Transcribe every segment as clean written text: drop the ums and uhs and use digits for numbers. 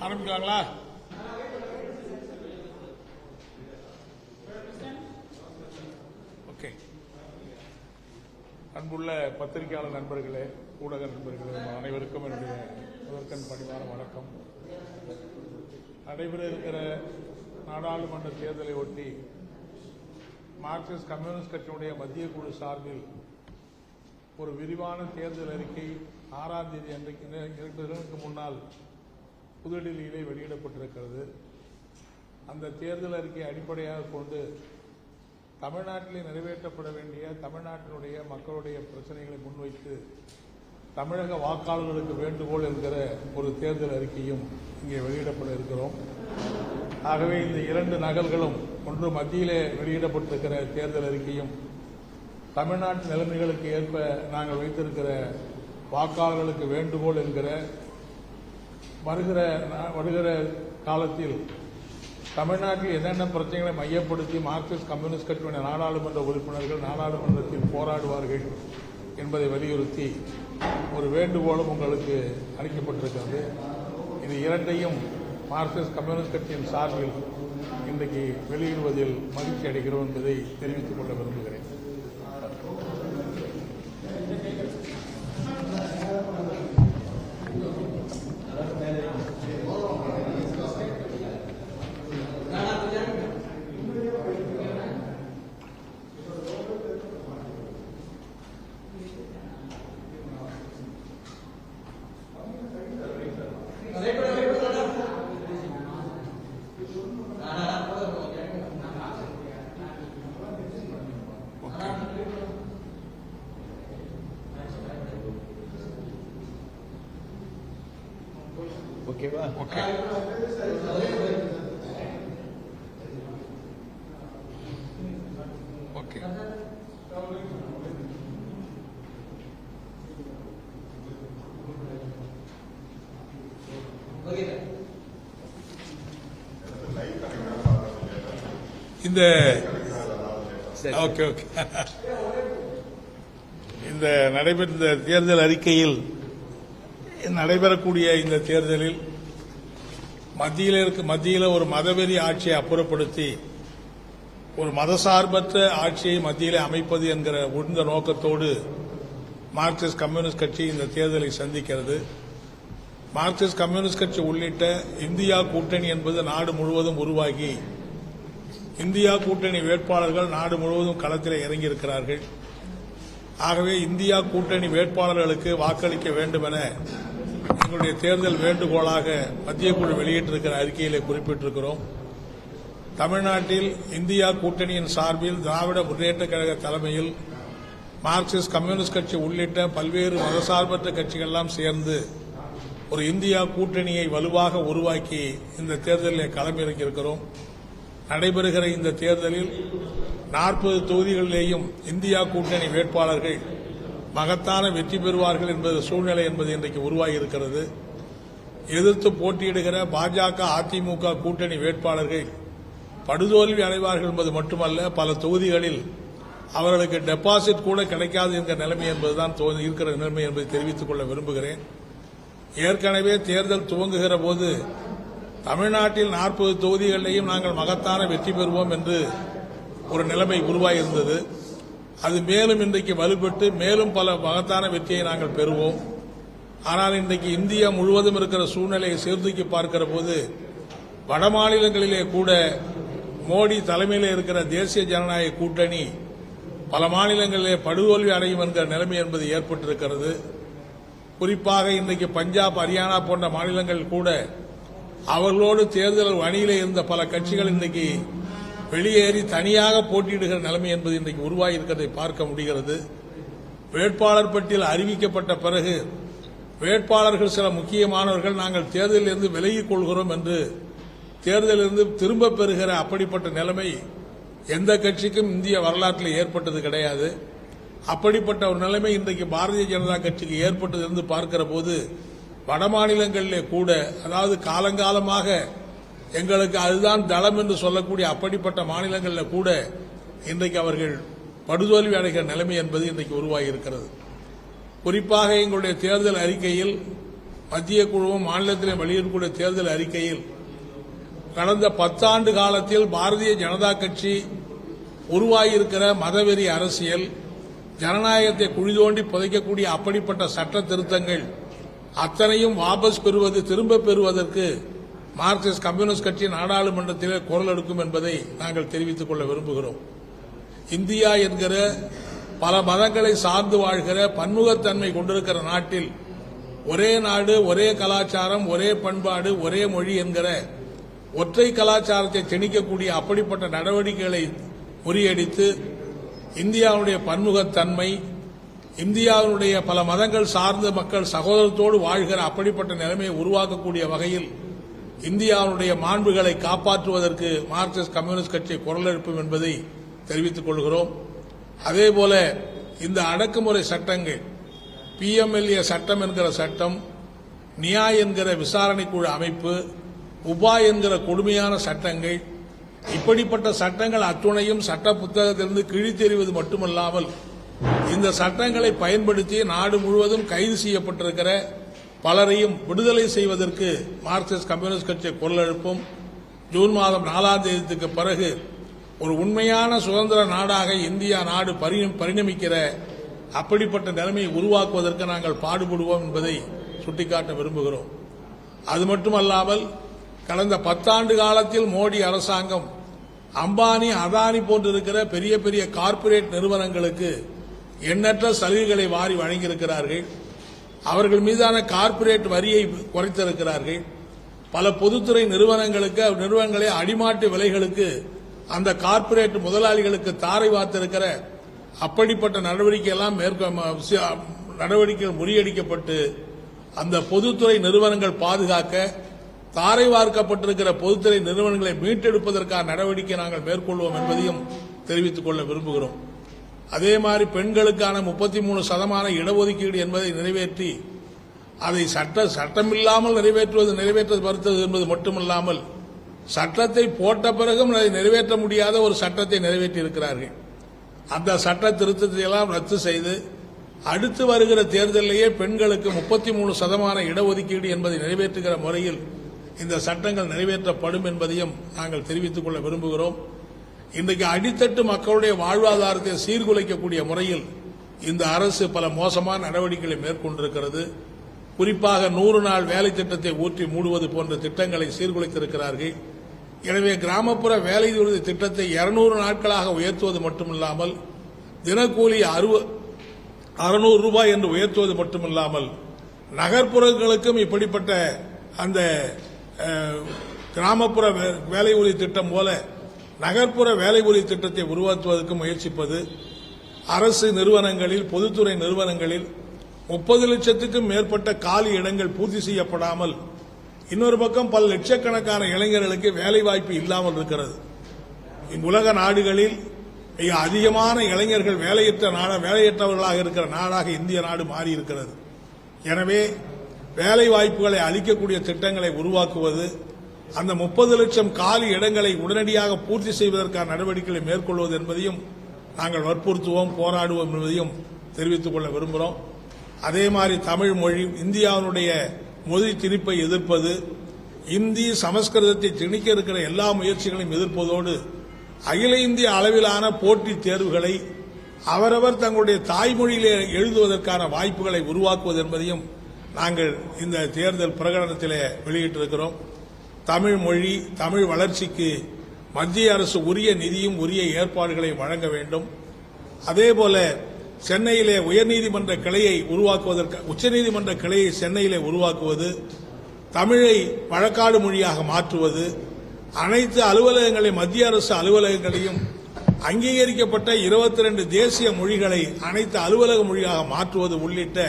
ஆரம்பிக்கலாங்களா? ஓகே. அன்புள்ள பத்திரிகையாளர் நண்பர்களே, ஊடக நண்பர்களே, அனைவருக்கும் என்னுடைய முதற்கண் பணிவான வணக்கம். நடைபெற இருக்கிற நாடாளுமன்ற தேர்தலை ஒட்டி மார்க்சிஸ்ட் கம்யூனிஸ்ட் கட்சியினுடைய மத்திய குழு சார்பில் ஒரு விரிவான தேர்தல் அறிக்கை 6ஆம் தேதி அன்றைக்கு 2 தினங்களுக்கு முன்னால் புதுடில்லியிலே வெளியிடப்பட்டிருக்கிறது. அந்த தேர்தல் அறிக்கையை அடிப்படையாக கொண்டு தமிழ்நாட்டிலே நிறைவேற்றப்பட வேண்டிய தமிழ்நாட்டினுடைய மக்களுடைய பிரச்சனைகளை முன்வைத்து தமிழக வாக்காளர்களுக்கு வேண்டுகோள் என்கிற ஒரு தேர்தல் அறிக்கையும் இங்கே வெளியிடப்பட இருக்கிறோம். ஆகவே இந்த 2 நகல்களும், ஒன்று மத்தியிலே வெளியிடப்பட்டிருக்கிற தேர்தல் அறிக்கையும் தமிழ்நாட்டு நிலைமைகளுக்கு ஏற்ப நாங்கள் வைத்திருக்கிற வாக்காளர்களுக்கு வேண்டுகோள் என்கிற வருகிற காலத்தில் தமிழ்நாட்டில் என்னென்ன பிரச்சனைகளை மையப்படுத்தி மார்க்சிஸ்ட் கம்யூனிஸ்ட் கட்சியுடைய நாடாளுமன்ற உறுப்பினர்கள் நாடாளுமன்றத்தில் போராடுவார்கள் என்பதை வலியுறுத்தி ஒரு வேண்டுகோளும் உங்களுக்கு அளிக்கப்பட்டிருக்கிறது. இது 2ஐயும் மார்க்சிஸ்ட் கம்யூனிஸ்ட் கட்சியின் சார்பில் இன்றைக்கு வெளியிடுவதில் மகிழ்ச்சி அடைகிறோம் என்பதை தெரிவித்துக் கொள்ள விரும்புகிறேன். ஓகேவா? ஓகே. ஓகே. இந்த ஓகே ஓகே இந்த நடைபெற்ற தேர்தல் அறிக்கையில் நடைபெறக்கூடிய இந்த தேர்தலில் மத்தியில் ஒரு மதவெறி ஆட்சியை அப்புறப்படுத்தி ஒரு மதசார்பற்ற ஆட்சியை மத்தியிலே அமைப்பது என்கிற உண்ட நோக்கத்தோடு மார்க்சிஸ்ட் கம்யூனிஸ்ட் கட்சி இந்த தேர்தலை சந்திக்கிறது. மார்க்சிஸ்ட் கம்யூனிஸ்ட் கட்சி உள்ளிட்ட இந்தியா கூட்டணி என்பது நாடு முழுவதும் உருவாகி இந்தியா கூட்டணி வேட்பாளர்கள் நாடு முழுவதும் களத்தில் இறங்கியிருக்கிறார்கள். ஆகவே இந்தியா கூட்டணி வேட்பாளர்களுக்கு வாக்களிக்க வேண்டும் என எங்களுடைய தேர்தல் வேண்டுகோளாக மத்திய குழு வெளியிட்டிருக்கிற அறிக்கையிலே குறிப்பிட்டிருக்கிறோம். தமிழ்நாட்டில் இந்தியா கூட்டணியின் சார்பில் திராவிட முன்னேற்றக் கழக தலைமையில் மார்க்சிஸ்ட் கம்யூனிஸ்ட் கட்சி உள்ளிட்ட பல்வேறு மதசார்பற்ற கட்சிகளெல்லாம் சேர்ந்து ஒரு இந்தியா கூட்டணியை வலுவாக உருவாக்கி இந்த தேர்தலில் களமிறங்கியிருக்கிறோம். நடைபெறுகிற இந்த தேர்தலில் 40 தொகுதிகளிலேயும் இந்தியா கூட்டணி வேட்பாளர்கள் மகத்தான வெற்றி பெறுவார்கள் என்பது சூழ்நிலை என்பது இன்றைக்கு உருவாகியிருக்கிறது. எதிர்த்து போட்டியிடுகிற பாஜக அதிமுக கூட்டணி வேட்பாளர்கள் படுதோல்வி அடைவார்கள் என்பது மட்டுமல்ல, பல தொகுதிகளில் அவர்களுக்கு டெபாசிட் கூட கிடைக்காது என்கிற நிலைமை என்பதுதான் இருக்கிற நிலைமை என்பதை தெரிவித்துக் கொள்ள விரும்புகிறேன். ஏற்கனவே தேர்தல் துவங்குகிற போது தமிழ்நாட்டில் 40 தொகுதிகளிலேயும் நாங்கள் மகத்தான வெற்றி பெறுவோம் என்று ஒரு நிலைமை உருவாகியிருந்தது. அது மேலும் இன்றைக்கு வலுப்பெற்று மேலும் பல மகத்தான வெற்றியை நாங்கள் பெறுவோம். ஆனால் இன்றைக்கு இந்தியா முழுவதும் இருக்கிற சூழ்நிலையை சீர்தூக்கி பார்க்கிற போது வடமாநிலங்களிலே கூட மோடி தலைமையில் இருக்கிற தேசிய ஜனநாயக கூட்டணி பல மாநிலங்களிலே படுதோல்வி அடையும் என்கிற நிலைமை என்பது ஏற்பட்டிருக்கிறது. குறிப்பாக இன்றைக்கு பஞ்சாப், ஹரியானா போன்ற மாநிலங்கள் கூட அவர்களோடு தேர்தல் அணியிலே இருந்த பல கட்சிகள் இன்றைக்கு வெளியேறி தனியாக போட்டியிடுகிற நிலைமை என்பது இன்றைக்கு உருவாகி இருக்கிறதை பார்க்க முடிகிறது. வேட்பாளர் பட்டியல் அறிவிக்கப்பட்ட பிறகு வேட்பாளர்கள் சில முக்கியமானவர்கள் நாங்கள் தேர்தலில் இருந்து விலகிக் கொள்கிறோம் என்று தேர்தலிலிருந்து திரும்ப பெறுகிற அப்படிப்பட்ட நிலைமை எந்த கட்சிக்கும் இந்திய வரலாற்றில் ஏற்பட்டது கிடையாது. அப்படிப்பட்ட ஒரு நிலைமை இன்றைக்கு பாரதிய ஜனதா கட்சிக்கு ஏற்பட்டது என்று பார்க்கிற போது வடமாநிலங்களிலே கூட, அதாவது காலங்காலமாக எங்களுக்கு அதுதான் தளம் என்று சொல்லக்கூடிய அப்படிப்பட்ட மாநிலங்களில் கூட இன்றைக்கு அவர்கள் படுதோல்வி அடைகிற நிலைமை என்பது இன்றைக்கு உருவாகி இருக்கிறது. குறிப்பாக எங்களுடைய தேர்தல் அறிக்கையில் மத்திய குழுவும் மாநிலத்திலே வெளியிடக்கூடிய தேர்தல் அறிக்கையில் கடந்த 10 ஆண்டு காலத்தில் பாரதிய ஜனதா கட்சி உருவாகியிருக்கிற மதவெறி அரசியல், ஜனநாயகத்தை குழிதோண்டி புதைக்கக்கூடிய அப்படிப்பட்ட சட்ட திருத்தங்கள் அத்தனையும் வாபஸ் பெறுவது, திரும்ப பெறுவதற்கு மார்க்சிஸ்ட் கம்யூனிஸ்ட் கட்சி நாடாளுமன்றத்திலே குரல் எடுக்கும் என்பதை நாங்கள் தெரிவித்துக் கொள்ள விரும்புகிறோம். இந்தியா என்கிற பல மதங்களை சார்ந்து வாழ்கிற பன்முகத்தன்மை கொண்டிருக்கிற நாட்டில் ஒரே நாடு, ஒரே கலாச்சாரம், ஒரே பண்பாடு, ஒரே மொழி என்கிற ஒற்றை கலாச்சாரத்தை திணிக்கக்கூடிய அப்படிப்பட்ட நடவடிக்கைகளை முறியடித்து இந்தியாவுடைய பன்முகத்தன்மை, இந்தியாவுடைய பல மதங்கள் சார்ந்த மக்கள் சகோதரத்தோடு வாழ்கிற அப்படிப்பட்ட நிலைமையை உருவாக்கக்கூடிய வகையில் இந்தியாவுடைய மாண்புகளை காப்பாற்றுவதற்கு மார்க்சிஸ்ட் கம்யூனிஸ்ட் கட்சி குரல் எழுப்பும் என்பதை தெரிவித்துக் கொள்கிறோம். அதேபோல இந்த அடக்குமுறை சட்டங்கள், PMLA சட்டம் என்கிற சட்டம், நியாய் என்கிற விசாரணை குழு அமைப்பு, உபா என்கிற கொடுமையான சட்டங்கள், இப்படிப்பட்ட சட்டங்கள் அத்துணையும் சட்ட புத்தகத்திலிருந்து கிழித்தெறிவது மட்டுமல்லாமல் இந்த சட்டங்களை பயன்படுத்தி நாடு முழுவதும் கைது செய்யப்பட்டிருக்கிற பலரையும் விடுதலை செய்வதற்கு மார்க்சிஸ்ட் கம்யூனிஸ்ட் கட்சி குரல் எழுப்பும். ஜூன் மாதம் 4ஆம் தேதிக்கு பிறகு ஒரு உண்மையான சுதந்திர நாடாக இந்தியா நாடு பரிணமிக்கிற அப்படிப்பட்ட நிலைமையை உருவாக்குவதற்கு நாங்கள் பாடுபடுவோம் என்பதை சுட்டிக்காட்ட விரும்புகிறோம். அது மட்டுமல்லாமல் கடந்த 10 ஆண்டு காலத்தில் மோடி அரசாங்கம் அம்பானி, அதானி போன்றிருக்கிற பெரிய பெரிய கார்ப்பரேட் நிறுவனங்களுக்கு எண்ணற்ற சலுகைகளை வாரி வழங்கியிருக்கிறார்கள். அவர்கள் மீதான கார்ப்பரேட் வரியை குறைத்திருக்கிறார்கள். பல பொதுத்துறை நிறுவனங்களை அடிமாட்டு விலைகளுக்கு அந்த கார்ப்பரேட் முதலாளிகளுக்கு தாரை வார்த்திருக்கிற அப்படிப்பட்ட நடவடிக்கைகள் முறியடிக்கப்பட்டு அந்த பொதுத்துறை நிறுவனங்கள் பாதுகாக்க தாரை வார்க்கப்பட்டிருக்கிற பொதுத்துறை நிறுவனங்களை மீட்டெடுப்பதற்கான நடவடிக்கை நாங்கள் மேற்கொள்வோம் என்பதையும் தெரிவித்துக் கொள்ள விரும்புகிறோம். அதே மாதிரி பெண்களுக்கான 33% இடஒதுக்கீடு என்பதை நிறைவேற்றி அதை சட்டமில்லாமல் நிறைவேற்ற மறுத்தது என்பது மட்டுமல்லாமல் சட்டத்தை போட்ட பிறகும் அதை நிறைவேற்ற முடியாத ஒரு சட்டத்தை நிறைவேற்றி இருக்கிறார்கள். அந்த சட்ட திருத்தத்தை எல்லாம் ரத்து செய்து அடுத்து வருகிற தேர்தலிலேயே பெண்களுக்கு 33% இடஒதுக்கீடு என்பதை நிறைவேற்றுகிற முறையில் இந்த சட்டங்கள் நிறைவேற்றப்படும் என்பதையும் நாங்கள் தெரிவித்துக் கொள்ள விரும்புகிறோம். இன்றைக்கு அடித்தட்டு மக்களுடைய வாழ்வாதாரத்தை சீர்குலைக்கக்கூடிய முறையில் இந்த அரசு பல மோசமான நடவடிக்கைகளை மேற்கொண்டிருக்கிறது. குறிப்பாக 100 நாள் வேலை திட்டத்தை ஊற்றி மூடுவது போன்ற திட்டங்களை சீர்குலைத்திருக்கிறார்கள். எனவே கிராமப்புற வேலை உறுதி திட்டத்தை 200 நாட்களாக உயர்த்துவது மட்டுமில்லாமல் தினக்கூலி 600 ரூபாய் என்று உயர்த்துவது மட்டுமில்லாமல் நகர்ப்புறங்களுக்கும் இப்படிப்பட்ட அந்த கிராமப்புற வேலை உறுதி திட்டம் போல நகர்ப்புற வேலை உறுதி திட்டத்தை உருவாக்குவதற்கு முயற்சிப்பது, அரசு நிறுவனங்களில், பொதுத்துறை நிறுவனங்களில் 30 லட்சத்துக்கும் மேற்பட்ட காலி இடங்கள் பூர்த்தி செய்யப்படாமல் இன்னொரு பக்கம் பல லட்சக்கணக்கான இளைஞர்களுக்கு வேலைவாய்ப்பு இல்லாமல் இருக்கிறது. உலக நாடுகளில் மிக அதிகமான இளைஞர்கள் வேலையற்றவர்களாக இருக்கிற நாடாக இந்திய நாடு மாறியிருக்கிறது. எனவே வேலை வாய்ப்புகளை அளிக்கக்கூடிய திட்டங்களை உருவாக்குவது, அந்த 30 லட்சம் காலி இடங்களை உடனடியாக பூர்த்தி செய்வதற்கான நடவடிக்கைகளை மேற்கொள்வது என்பதையும் நாங்கள் வற்புறுத்துவோம், போராடுவோம் என்பதையும் தெரிவித்துக் கொள்ள விரும்புகிறோம். அதே மாதிரி தமிழ் மொழி, இந்தியாவுடைய மொழி திணிப்பை எதிர்ப்பது, இந்தி சமஸ்கிருதத்தை திணிக்க இருக்கிற எல்லா முயற்சிகளையும் எதிர்ப்பதோடு அகில இந்திய அளவிலான போட்டித் தேர்வுகளை அவரவர் தங்களுடைய தாய்மொழியிலே எழுதுவதற்கான வாய்ப்புகளை உருவாக்குவது என்பதையும் நாங்கள் இந்த தேர்தல் பிரகடனத்திலே வெளியிட்டிருக்கிறோம். தமிழ் மொழி, தமிழ் வளர்ச்சிக்கு மத்திய அரசு உரிய நிதியும் உரிய ஏற்பாடுகளை வழங்க வேண்டும். அதேபோல சென்னையிலே உயர்நீதிமன்ற கிளையை உருவாக்குவதற்கு, உச்சநீதிமன்ற கிளையை சென்னையிலே உருவாக்குவது, தமிழை வழக்காடு மொழியாக மாற்றுவது, அனைத்து அலுவலகங்களை, மத்திய அரசு அலுவலகங்களையும் அங்கீகரிக்கப்பட்ட 22 தேசிய மொழிகளை அனைத்து அலுவலக மொழியாக மாற்றுவது உள்ளிட்ட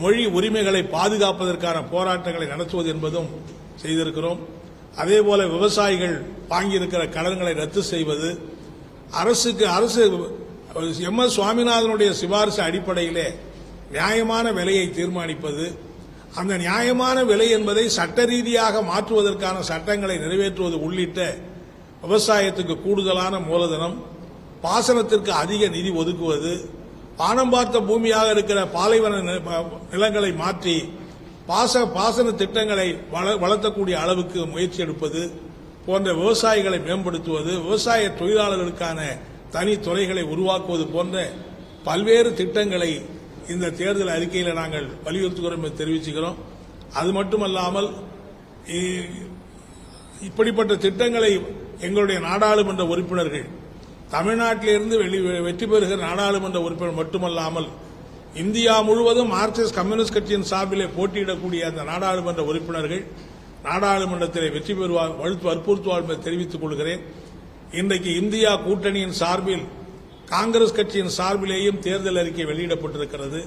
மொழி உரிமைகளை பாதுகாப்பதற்கான போராட்டங்களை நடத்துவது என்பதும் செய்திருக்கிறோம். அதேபோல விவசாயிகள் வாங்கியிருக்கிற கடன்களை ரத்து செய்வது, அரசு MS சுவாமிநாதனுடைய சிபாரிசு அடிப்படையிலே நியாயமான விலையை தீர்மானிப்பது, அந்த நியாயமான விலை என்பதை சட்ட ரீதியாக மாற்றுவதற்கான சட்டங்களை நிறைவேற்றுவது உள்ளிட்ட விவசாயத்துக்கு கூடுதலான மூலதனம், பாசனத்திற்கு அதிக நிதி ஒதுக்குவது, பானம் பார்த்த பூமியாக இருக்கிற பாலைவன நிலங்களை மாற்றி பாசன திட்டங்களை வளர்த்தக்கூடிய அளவுக்கு முயற்சி எடுப்பது போன்ற விவசாயிகளை மேம்படுத்துவது, விவசாய தொழிலாளர்களுக்கான தனி துறைகளை உருவாக்குவது போன்ற பல்வேறு திட்டங்களை இந்த தேர்தல் அறிக்கையில் நாங்கள் வலியுறுத்துகிறோம் என்று தெரிவிச்சுக்கிறோம். அது மட்டுமல்லாமல் இப்படிப்பட்ட திட்டங்களை எங்களுடைய நாடாளுமன்ற உறுப்பினர்கள், தமிழ்நாட்டிலிருந்து வெற்றி பெறுகிற நாடாளுமன்ற உறுப்பினர் மட்டுமல்லாமல் இந்தியா முழுவதும் மார்க்சிஸ்ட் கம்யூனிஸ்ட் கட்சியின் சார்பிலே போட்டியிடக்கூடிய அந்த நாடாளுமன்ற உறுப்பினர்கள் நாடாளுமன்றத்தில் வெற்றி பெறுவார் வற்புறுத்துவார் என்று தெரிவித்துக் கொள்கிறேன். இன்றைக்கு இந்தியா கூட்டணியின் சார்பில் காங்கிரஸ் கட்சியின் சார்பிலேயும் தேர்தல் அறிக்கை வெளியிடப்பட்டிருக்கிறது.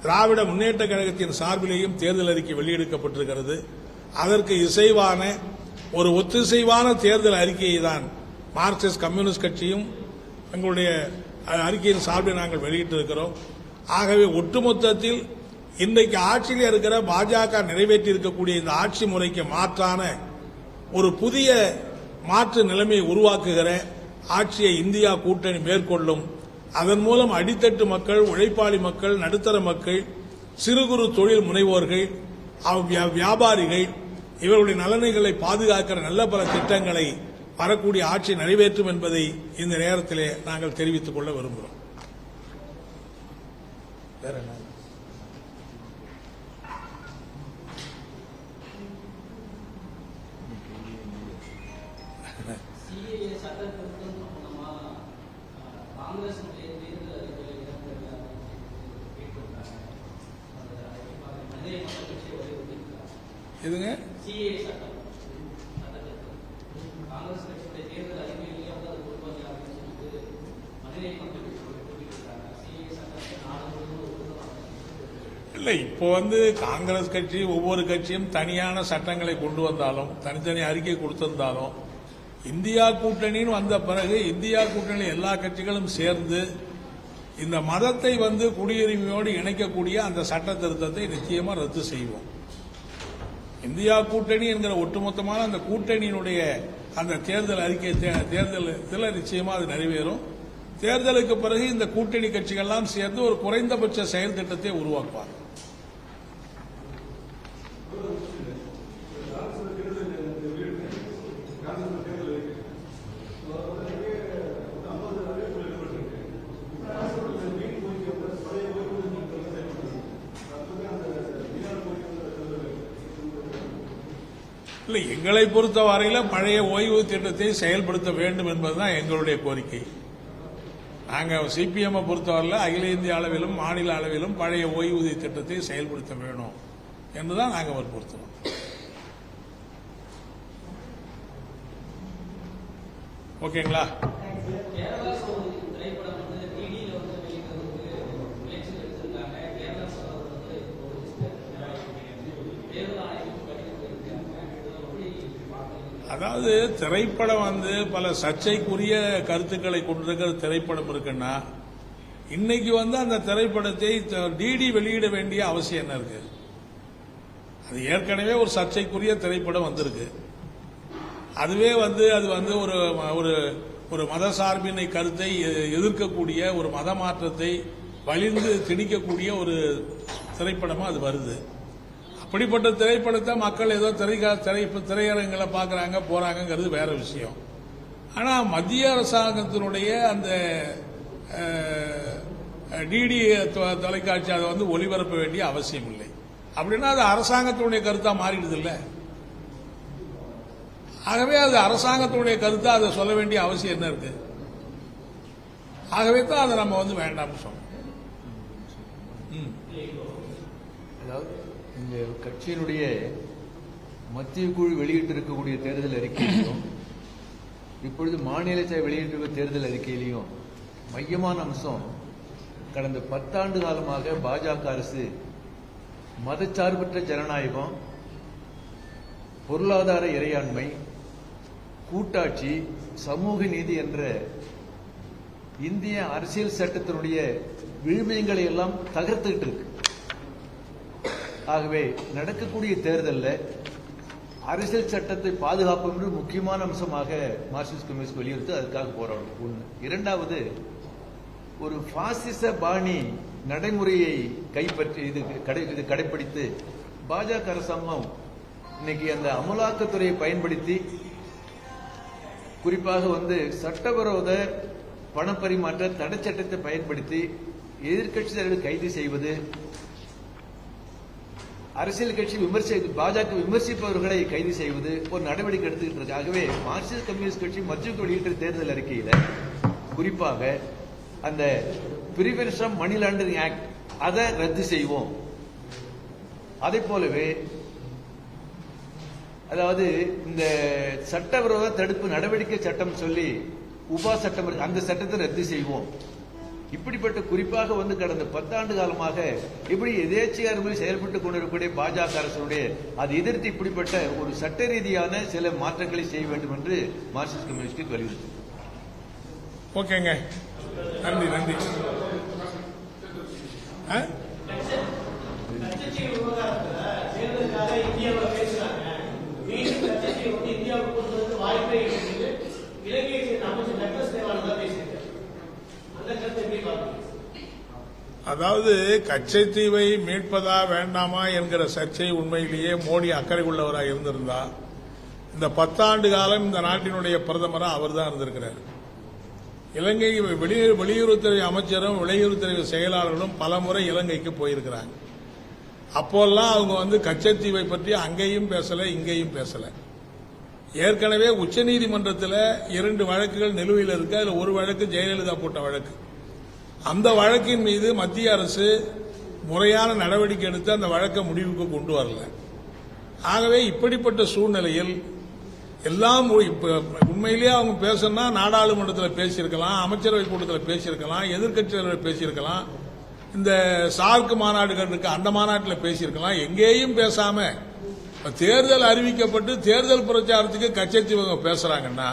திராவிட முன்னேற்ற கழகத்தின் சார்பிலேயும் தேர்தல் அறிக்கை வெளியிடப்பட்டிருக்கிறது. அதற்கு இசைவான ஒரு ஒத்திசைவான தேர்தல் அறிக்கையை தான் மார்க்சிஸ்ட் கம்யூனிஸ்ட் கட்சியும் எங்களுடைய அறிக்கையின் சார்பில் நாங்கள் வெளியிட்டிருக்கிறோம். ஆகவே ஒட்டுமொத்தத்தில் இன்றைக்கு ஆட்சியில் இருக்கிற பாஜக நிறைவேற்றி இருக்கக்கூடிய இந்த ஆட்சி முறைக்கு மாற்றான ஒரு புதிய மாற்று நிலைமையை உருவாக்குகிற ஆட்சியை இந்தியா கூட்டணி மேற்கொள்ளும். அதன் மூலம் அடித்தட்டு மக்கள், உழைப்பாளி மக்கள், நடுத்தர மக்கள், சிறு குறு தொழில் முனைவோர்கள், வியாபாரிகள் இவர்களுடைய நலன்களை பாதுகாக்கிற நல்ல பல திட்டங்களை வரக்கூடிய ஆட்சி நிறைவேற்றும் என்பதை இந்த நேரத்திலே நாங்கள் தெரிவித்துக் கொள்ள விரும்புகிறோம். எதுங்க இல்லை, இப்போ காங்கிரஸ் கட்சி ஒவ்வொரு கட்சியும் தனியான சட்டங்களை கொண்டு வந்தாலும், தனித்தனி அறிக்கை கொடுத்திருந்தாலும், இந்தியா கூட்டணின்னு வந்த பிறகு இந்தியா கூட்டணியில் எல்லா கட்சிகளும் சேர்ந்து இந்த மதத்தை குடியுரிமையோடு இணைக்கக்கூடிய அந்த சட்ட திருத்தத்தை நிச்சயமா ரத்து செய்வோம். இந்தியா கூட்டணி என்கிற ஒட்டுமொத்தமான அந்த கூட்டணியினுடைய அந்த தேர்தல் அறிக்கை தேர்தலில் நிச்சயமா அது நிறைவேறும். தேர்தலுக்கு பிறகு இந்த கூட்டணி கட்சிகள்லாம் சேர்ந்து ஒரு குறைந்தபட்ச செயல் திட்டத்தை உருவாக்குவார். இல்லை, எங்களை பொறுத்தவரையில் பழைய ஓய்வு திட்டத்தை செயல்படுத்த வேண்டும் என்பதுதான் எங்களுடைய கோரிக்கை. நாங்கள் சிபிஎம் பொறுத்தவரையில் அகில இந்திய அளவிலும் மாநில அளவிலும் பழைய ஓய்வூதிய திட்டத்தை செயல்படுத்த வேணும் என்றுதான் நாங்கள் வற்புறுத்துறோம். ஓகேங்களா? அதாவது திரைப்படம் பல சர்ச்சைக்குரிய கருத்துக்களை கொண்டிருக்கிற திரைப்படம் இருக்குன்னா, இன்னைக்கு அந்த திரைப்படத்தை டிடி வெளியிட வேண்டிய அவசியம் என்ன இருக்கு? அது ஏற்கனவே ஒரு சர்ச்சைக்குரிய திரைப்படம் வந்திருக்கு. அதுவே அது ஒரு மத சார்பினை கருத்தை எதிர்க்கக்கூடிய, ஒரு மத மாற்றத்தை வலிந்து திணிக்கக்கூடிய ஒரு திரைப்படமா அது வருது. அப்படிப்பட்ட திரைப்படத்தை மக்கள் ஏதோ திரையரங்களை பார்க்கறாங்க போறாங்கிறது வேற விஷயம். ஆனா மத்திய அரசாங்கத்தினுடைய அந்த டிடி தொலைக்காட்சி அதை ஒளிபரப்ப வேண்டிய அவசியம் இல்லை. அப்படின்னா அது அரசாங்கத்தினுடைய கருத்தா மாறிடுது இல்ல. ஆகவே அது அரசாங்கத்தினுடைய கருத்தா அதை சொல்ல வேண்டிய அவசியம் என்ன இருக்கு? ஆகவே தான் அதை நம்ம வேண்டாம்னு சொன்னோம். இந்த கட்சியினுடைய மத்திய குழு வெளியிட்டிருக்கக்கூடிய தேர்தல் அறிக்கையிலும் இப்பொழுது மாநில வெளியிட்டிருக்க தேர்தல் அறிக்கையிலையும் மையமான அம்சம், கடந்த 10 ஆண்டு காலமாக பாஜக அரசு மதச்சார்பற்ற ஜனநாயகம், பொருளாதார இறையாண்மை, கூட்டாட்சி, சமூக நீதி என்ற இந்திய அரசியல் சட்டத்தினுடைய விழுமியங்களை எல்லாம் தகர்த்துக்கிட்டு இருக்கு. ஆகவே நடக்கக்கூடிய தேர்தலில் அரசியல் சட்டத்தை பாதுகாப்பது என்று முக்கியமான அம்சமாக மார்க்சிஸ்ட் கம்யூனிஸ்ட் வலியுறுத்தி அதுக்காக போராடும். ஒன்று. இரண்டாவது, ஒரு பாசிச பாணி நடைமுறையை கைப்பற்றி இது கடைபிடித்து பாஜக அரசாங்கம் இன்னைக்கு அந்த அமலாக்கத்துறையை பயன்படுத்தி குறிப்பாக சட்டவிரோத பணப்பரிமாற்ற தடை சட்டத்தை பயன்படுத்தி எதிர்க்கட்சி தலைவர்கள் கைது செய்வது, அரசியல் கட்சி பாஜக விமர்சிப்பவர்களை கைது செய்வது ஒரு நடவடிக்கை எடுத்துக்கிட்டு இருக்கு. ஆகவே மார்க்சிஸ்ட் கம்யூனிஸ்ட் கட்சி மற்றும் வெளியிட்ட தேர்தல் அறிக்கையில குறிப்பாக அந்த prevention of money laundering act அதை ரத்து செய்வோம். அதே போலவே அதாவது இந்த சட்டவிரோத தடுப்பு நடவடிக்கை சட்டம் சொல்லி உபா சட்டம் அந்த சட்டத்தை ரத்து செய்வோம். இப்படிப்பட்ட குறிப்பாக கடந்த 10 ஆண்டு காலமாக இப்படி எதேச்சையா செயல்பட்டுக் கொண்டிருக்கக்கூடிய பாஜக அரசுடைய அதை எதிர்த்து இப்படிப்பட்ட ஒரு சட்ட ரீதியான சில மாற்றங்களை செய்ய வேண்டும் என்று மார்க்சிஸ்ட் கம்யூனிஸ்ட் வலியுறுத்தி. ஓகேங்க, நன்றி நன்றி. அதாவது கச்சைத்தீவை மீட்பதா வேண்டாமா என்கிற சர்ச்சை உண்மையிலேயே மோடி அக்கறை உள்ளவராக இருந்திருந்தா இந்த 10 ஆண்டு காலம் இந்த நாட்டினுடைய பிரதமரா அவர் தான் இருந்திருக்கிறார். இலங்கை வெளியுறவுத்துறை அமைச்சரும் வெளியுறவுத்துறை செயலாளர்களும் பல முறை இலங்கைக்கு போயிருக்கிறாங்க. அப்போல்லாம் அவங்க கச்சத்தீவை பற்றி அங்கேயும் பேசல இங்கேயும் பேசல. ஏற்கனவே உச்சநீதிமன்றத்தில் 2 வழக்குகள் நிலுவையில் இருக்கு. அதுல ஒரு வழக்கு ஜெயலலிதா போட்ட வழக்கு. அந்த வழக்கின் மீது மத்திய அரசு முறையான நடவடிக்கை எடுத்து அந்த வழக்கை முடிவுக்கு கொண்டு வரல. ஆகவே இப்படிப்பட்ட சூழ்நிலையில் எல்லாம் உண்மையிலேயே அவங்க பேசணும்னா நாடாளுமன்றத்தில் பேசியிருக்கலாம், அமைச்சரவை கூட்டத்தில் பேசியிருக்கலாம், எதிர்க்கட்சிகள் பேசியிருக்கலாம், இந்த சார்க் மாநாடுகள் இருக்கு அந்த மாநாட்டில் பேசியிருக்கலாம். எங்கேயும் பேசாம தேர்தல் அறிவிக்கப்பட்டு தேர்தல் பிரச்சாரத்துக்கு கச்சத்தீவு பேசுறாங்கன்னா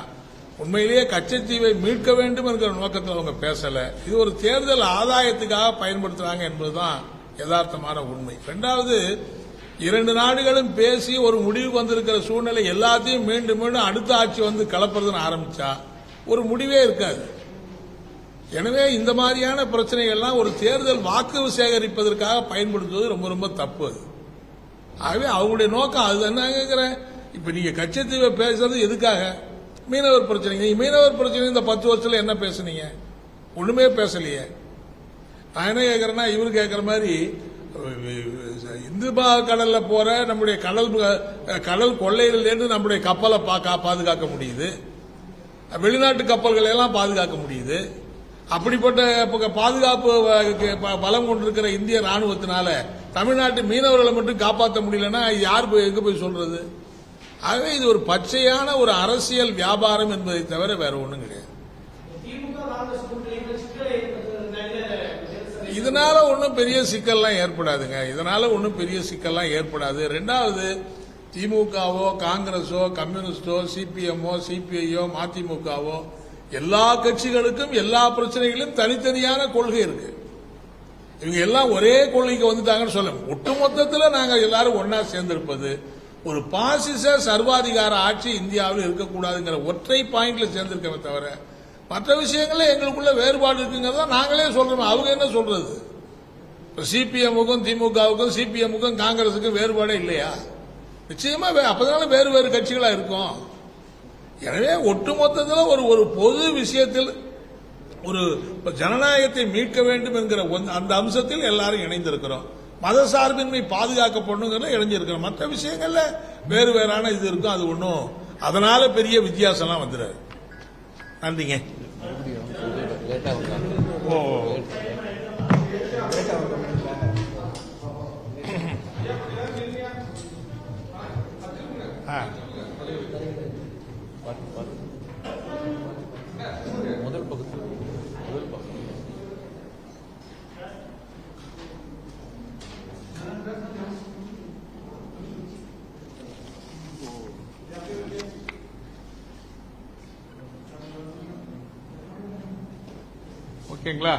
உண்மையிலேயே கச்சத்தீவை மீட்க வேண்டும் என்கிற நோக்கத்தில் அவங்க பேசல. இது ஒரு தேர்தல் ஆதாயத்துக்காக பயன்படுத்துறாங்க என்பதுதான் யதார்த்தமான உண்மை. இரண்டாவது, 2 நாடுகளும் பேசி ஒரு முடிவுக்கு வந்திருக்கிற சூழ்நிலை எல்லாத்தையும் மீண்டும் மீண்டும் அடுத்த ஆட்சி கலப்புறதுன்னு ஆரம்பிச்சா ஒரு முடிவே இருக்காது. எனவே இந்த மாதிரியான பிரச்சனைகள்லாம் ஒரு தேர்தல் வாக்கு சேகரிப்பதற்காக பயன்படுத்துவது ரொம்ப ரொம்ப தப்பு. ஆகவே அவங்களுடைய நோக்கம் அதுதான். நான் கேட்கிறேன், இப்ப நீங்க கச்சத்தீவை பேசுறது எதுக்காக? மீனவர் பிரச்சனை. மீனவர் பிரச்சனை இந்த 10 வருஷத்துல என்ன பேசுனீங்க? ஒண்ணுமே பேசலையே. நான் என்ன கேட்கிறேன்னா, இவரு கேட்கிற மாதிரி இந்து கடல்ல போற நம்முடைய கடல் கொள்ளையிலிருந்து நம்முடைய கப்பலை பாதுகாக்க முடியுது, வெளிநாட்டு கப்பல்களை எல்லாம் பாதுகாக்க முடியுது. அப்படிப்பட்ட பாதுகாப்பு பலம் கொண்டிருக்கிற இந்திய ராணுவத்தினால தமிழ்நாட்டு மீனவர்களை மட்டும் காப்பாற்ற முடியலன்னா யார் எங்க போய் சொல்றது? ஆகவே இது ஒரு பச்சையான ஒரு அரசியல் வியாபாரம் என்பதை தவிர வேற ஒண்ணும் கிடையாது. இதனால ஒன்னும் பெரிய சிக்கல்லாம் ஏற்படாதுங்க. இதனால ஒன்னும் பெரிய சிக்கல்லாம் ஏற்படாது. ரெண்டாவது, திமுகவோ காங்கிரஸோ கம்யூனிஸ்டோ சிபிஎம்மோ சிபிஐயோ மதிமுகவோ எல்லா கட்சிகளுக்கும் எல்லா பிரச்சனைகளும் தனித்தனியான கொள்கை இருக்கு. இவங்க எல்லாம் ஒரே கொள்கைக்கு வந்துட்டாங்கன்னு சொல்ல, ஒட்டுமொத்தத்தில் நாங்க எல்லாரும் ஒன்னா சேர்ந்திருப்பது ஒரு பாசிச சர்வாதிகார ஆட்சி இந்தியாவில் இருக்கக்கூடாதுங்கிற ஒற்றை பாயிண்ட்ல சேர்ந்திருக்கவே தவிர மற்ற விஷயங்கள எங்களுக்குள்ள வேறுபாடு இருக்குங்கிறத நாங்களே சொல்றோம். அவங்க என்ன சொல்றது? சிபிஎம்முக்கும் திமுகவுக்கும் சிபிஎம்முக்கும் காங்கிரசுக்கும் வேறுபாடே இல்லையா? நிச்சயமா அப்பதான வேறு வேறு கட்சிகளா இருக்கும். எனவே ஒட்டுமொத்தத்தில் ஒரு பொது விஷயத்தில் ஒரு ஜனநாயகத்தை மீட்க வேண்டும் என்கிற அந்த அம்சத்தில் எல்லாரும் இணைந்திருக்கிறோம். மதசார்பின்மை பாதுகாக்கப்படணுங்கிறத இணைஞ்சிருக்கிறோம். மற்ற விஷயங்கள்ல வேறு வேறான இது இருக்கும். அது ஒன்றும் அதனால பெரிய வித்தியாசம்லாம் வந்துடாது. நன்றிங்க. முதல் பகுதி ஓகேங்களா?